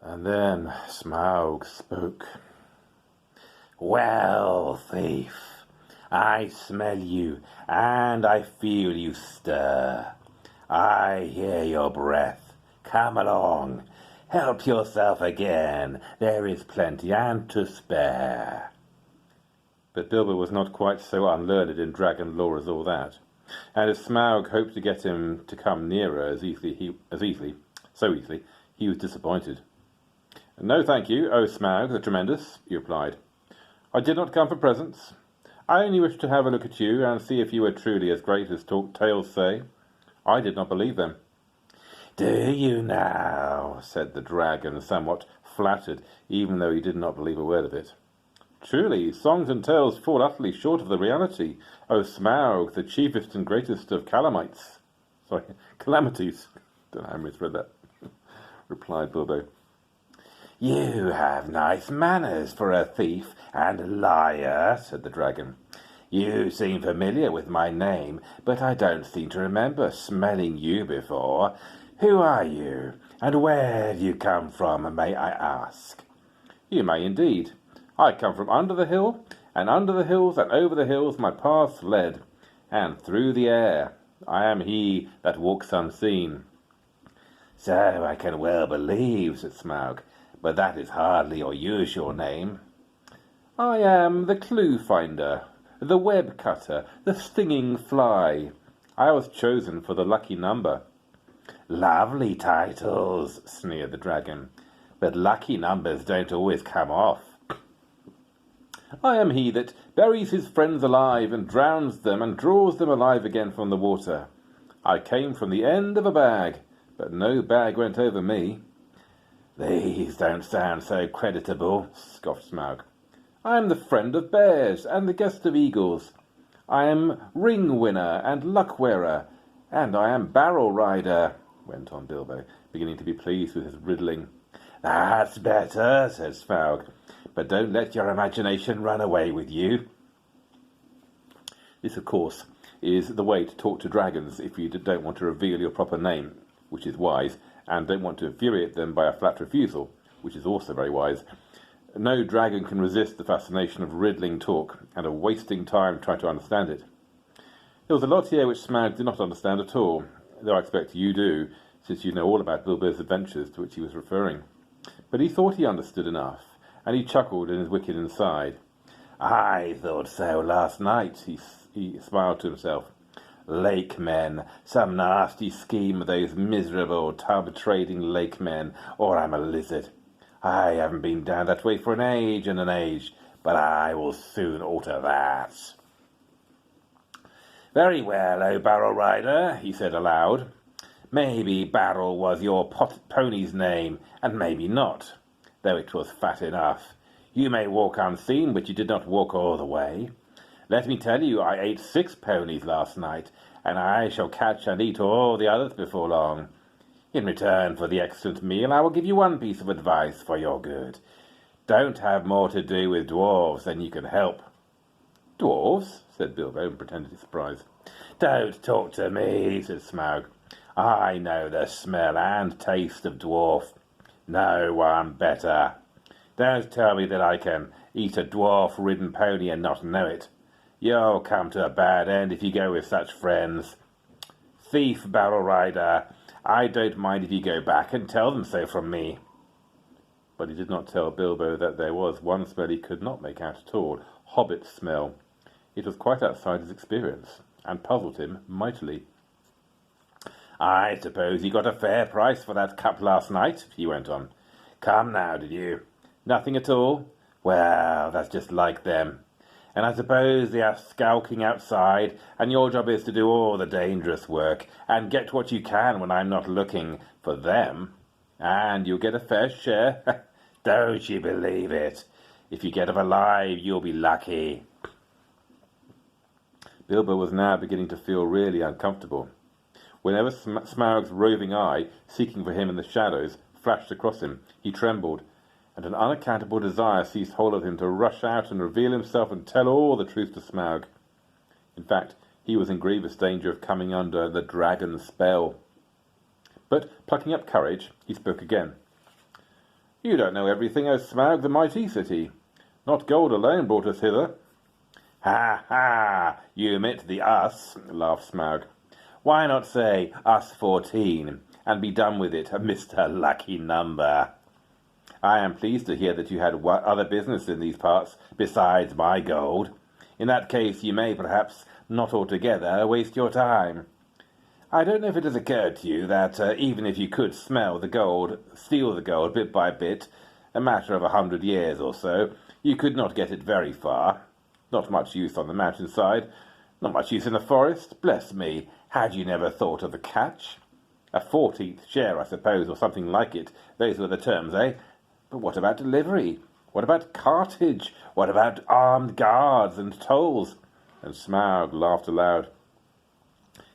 And then Smaug spoke. "Well, thief, I smell you, and I feel you stir. I hear your breath. Come along, help yourself again. There is plenty and to spare." But Bilbo was not quite so unlearned in dragon lore as all that, and as Smaug hoped to get him to come nearer so easily, he was disappointed. "No, thank you, O Smaug the Tremendous," he replied. "I did not come for presents. I only wished to have a look at you and see if you were truly as great as tales say. I did not believe them." "Do you now?" said the dragon, somewhat flattered, even though he did not believe a word of it. "Truly, songs and tales fall utterly short of the reality, O Smaug, the chiefest and greatest of calamities. Don't know how I misread that," replied Bilbo. "You have nice manners for a thief and a liar," said the dragon. "You seem familiar with my name, but I don't seem to remember smelling you before. Who are you, and where do you come from, may I ask?" "You may indeed. I come from under the hill, and under the hills and over the hills my paths led, and through the air. I am he that walks unseen." "So I can well believe," said Smaug, "but that is hardly your usual name." "I am the clue finder, the web cutter, the stinging fly. I was chosen for the lucky number." "Lovely titles," sneered the dragon, "but lucky numbers don't always come off." "I am he that buries his friends alive and drowns them and draws them alive again from the water. I came from the end of a bag, but no bag went over me." "These don't sound so creditable," scoffed Smaug. "I am the friend of bears and the guest of eagles. I am ring winner and luck wearer, and I am barrel rider," went on Bilbo, beginning to be pleased with his riddling. "That's better," said Smaug, "but don't let your imagination run away with you." This, of course, is the way to talk to dragons if you don't want to reveal your proper name, which is wise, and don't want to infuriate them by a flat refusal, which is also very wise. No dragon can resist the fascination of riddling talk, and of wasting time trying to understand it. There was a lot here which Smaug did not understand at all, though I expect you do, since you know all about Bilbo's adventures to which he was referring. But he thought he understood enough, and he chuckled in his wicked inside. "I thought so last night," he smiled to himself. "Lake men, some nasty scheme of those miserable tub-trading lake men, or I'm a lizard. I haven't been down that way for an age and an age, but I will soon alter that." "Very well, O Barrel Rider," he said aloud. "Maybe Barrel was your pony's name, and maybe not, though it was fat enough. You may walk unseen, but you did not walk all the way. Let me tell you, I ate 6 ponies last night, and I shall catch and eat all the others before long. In return for the excellent meal, I will give you one piece of advice for your good. Don't have more to do with dwarves than you can help." "Dwarves?" said Bilbo, in pretended surprise. "Don't talk to me," said Smaug. "I know the smell and taste of dwarf. No one better. Don't tell me that I can eat a dwarf-ridden pony and not know it. You'll come to a bad end if you go with such friends. Thief, Barrel Rider, I don't mind if you go back and tell them so from me." But he did not tell Bilbo that there was one smell he could not make out at all, Hobbit smell. It was quite outside his experience, and puzzled him mightily. "I suppose you got a fair price for that cup last night," he went on. "Come now, did you? Nothing at all? Well, that's just like them. And I suppose they are skulking outside, and your job is to do all the dangerous work, and get what you can when I'm not looking for them. And you'll get a fair share. Don't you believe it? If you get off alive, you'll be lucky." Bilbo was now beginning to feel really uncomfortable. Whenever Smaug's roving eye, seeking for him in the shadows, flashed across him, he trembled, and an unaccountable desire seized hold of him to rush out and reveal himself and tell all the truth to Smaug. In fact, he was in grievous danger of coming under the dragon's spell. But, plucking up courage, he spoke again. You don't know everything, O Smaug the Mighty, said he. Not gold alone brought us hither. Ha ha! You omit the us, laughed Smaug. Why not say us 14 and be done with it, Mr. Lucky Number? I am pleased to hear that you had other business in these parts besides my gold. In that case, you may perhaps not altogether waste your time. I don't know if it has occurred to you that even if you could steal the gold bit by bit, a matter of 100 years or so, you could not get it very far. Not much use on the mountainside, not much use in the forest. Bless me, had you never thought of the catch? A 14th share, I suppose, or something like it. Those were the terms, eh? But what about delivery? What about cartage? What about armed guards and tolls? And Smaug laughed aloud.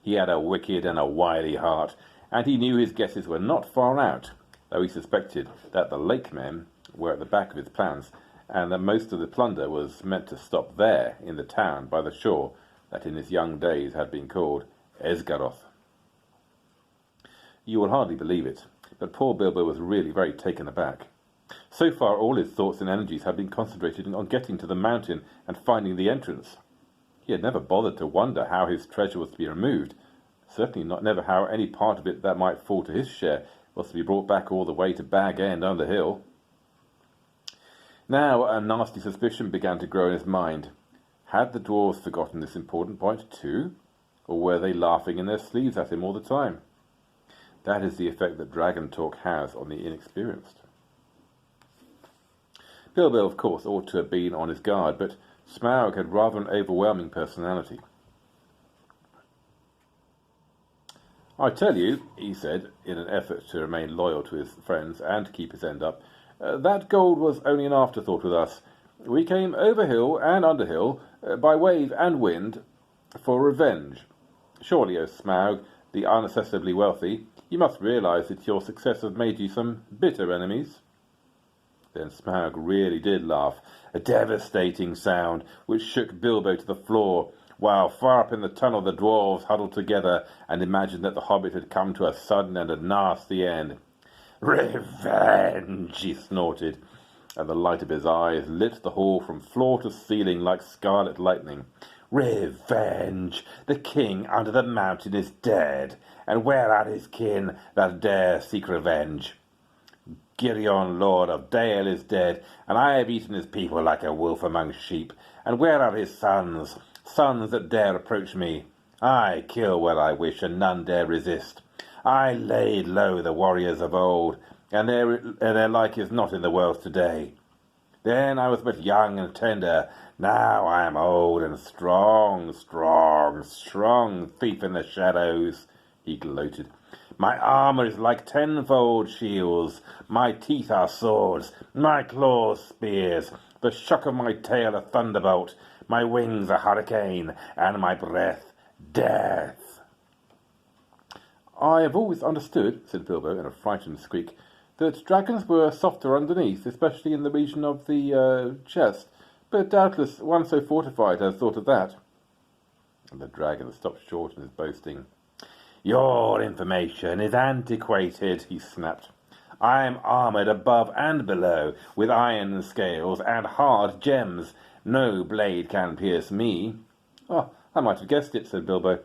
He had a wicked and a wily heart, and he knew his guesses were not far out, though he suspected that the lake men were at the back of his plans, and that most of the plunder was meant to stop there, in the town by the shore that in his young days had been called Esgaroth. You will hardly believe it, but poor Bilbo was really very taken aback. So far all his thoughts and energies had been concentrated on getting to the mountain and finding the entrance. He had never bothered to wonder how his treasure was to be removed, certainly never how any part of it that might fall to his share was to be brought back all the way to Bag End on the hill. Now a nasty suspicion began to grow in his mind. Had the dwarves forgotten this important point too, or were they laughing in their sleeves at him all the time? That is the effect that dragon talk has on the inexperienced. Bilbo, of course, ought to have been on his guard, but Smaug had rather an overwhelming personality. I tell you, he said, in an effort to remain loyal to his friends and to keep his end up, that gold was only an afterthought with us. We came over hill and under hill, by wave and wind, for revenge. Surely, O Smaug, the unaccessibly wealthy, you must realize that your success has made you some bitter enemies. Then Smaug really did laugh, a devastating sound which shook Bilbo to the floor, while far up in the tunnel the dwarves huddled together and imagined that the Hobbit had come to a sudden and a nasty end. "Revenge!" he snorted, and the light of his eyes lit the hall from floor to ceiling like scarlet lightning. "Revenge! The king under the mountain is dead, and where are his kin that dare seek revenge? Girion, lord of Dale, is dead, and I have eaten his people like a wolf among sheep. And where are his sons, sons that dare approach me? I kill where I wish, and none dare resist. I laid low the warriors of old, and their like is not in the world today. Then I was but young and tender. Now I am old and strong, thief in the shadows," he gloated. "My armour is like tenfold shields, my teeth are swords, my claws spears, the shock of my tail a thunderbolt, my wings a hurricane, and my breath death." "I have always understood," said Bilbo in a frightened squeak, "that dragons were softer underneath, especially in the region of the chest, but doubtless one so fortified has thought of that." And the dragon stopped short in his boasting. "Your information is antiquated," he snapped. "I am armoured above and below with iron scales and hard gems. No blade can pierce me." "Oh, I might have guessed it," said Bilbo.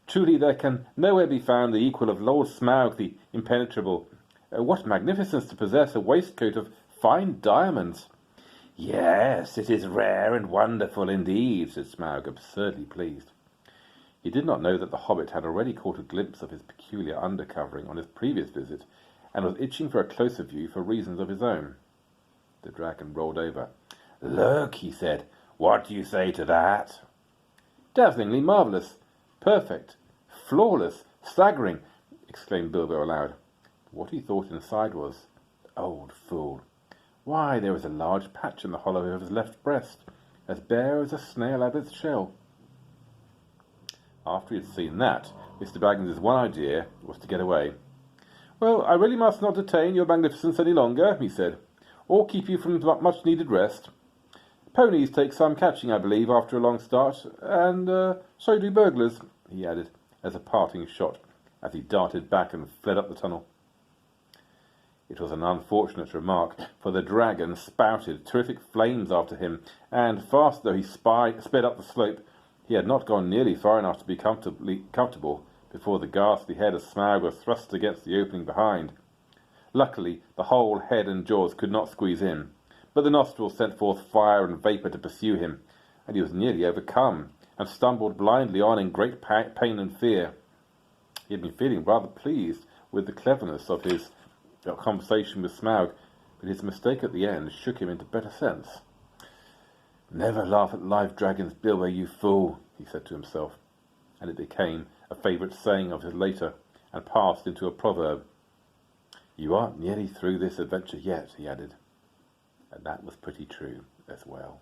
"Truly there can nowhere be found the equal of Lord Smaug the Impenetrable. What magnificence to possess a waistcoat of fine diamonds!" "Yes, it is rare and wonderful indeed," said Smaug, absurdly pleased. He did not know that the Hobbit had already caught a glimpse of his peculiar undercovering on his previous visit, and was itching for a closer view for reasons of his own. The dragon rolled over. "Look," he said, "what do you say to that?" "Dazzlingly marvellous, perfect, flawless, staggering," exclaimed Bilbo aloud. What he thought inside was, "Old fool! Why, there is a large patch in the hollow of his left breast, as bare as a snail out of its shell." After he had seen that, Mr. Baggins' one idea was to get away. "Well, I really must not detain your magnificence any longer," he said, "or keep you from much needed rest. Ponies take some catching, I believe, after a long start, and so do burglars," he added, as a parting shot, as he darted back and fled up the tunnel. It was an unfortunate remark, for the dragon spouted terrific flames after him, and, fast though he sped up the slope, he had not gone nearly far enough to be comfortable before the ghastly head of Smaug was thrust against the opening behind. Luckily, the whole head and jaws could not squeeze in, but the nostrils sent forth fire and vapour to pursue him, and he was nearly overcome, and stumbled blindly on in great pain and fear. He had been feeling rather pleased with the cleverness of his conversation with Smaug, but his mistake at the end shook him into better sense. "Never laugh at live dragons, Bilbo, you fool," he said to himself, and it became a favourite saying of his later, and passed into a proverb. "You aren't nearly through this adventure yet," he added, and that was pretty true as well.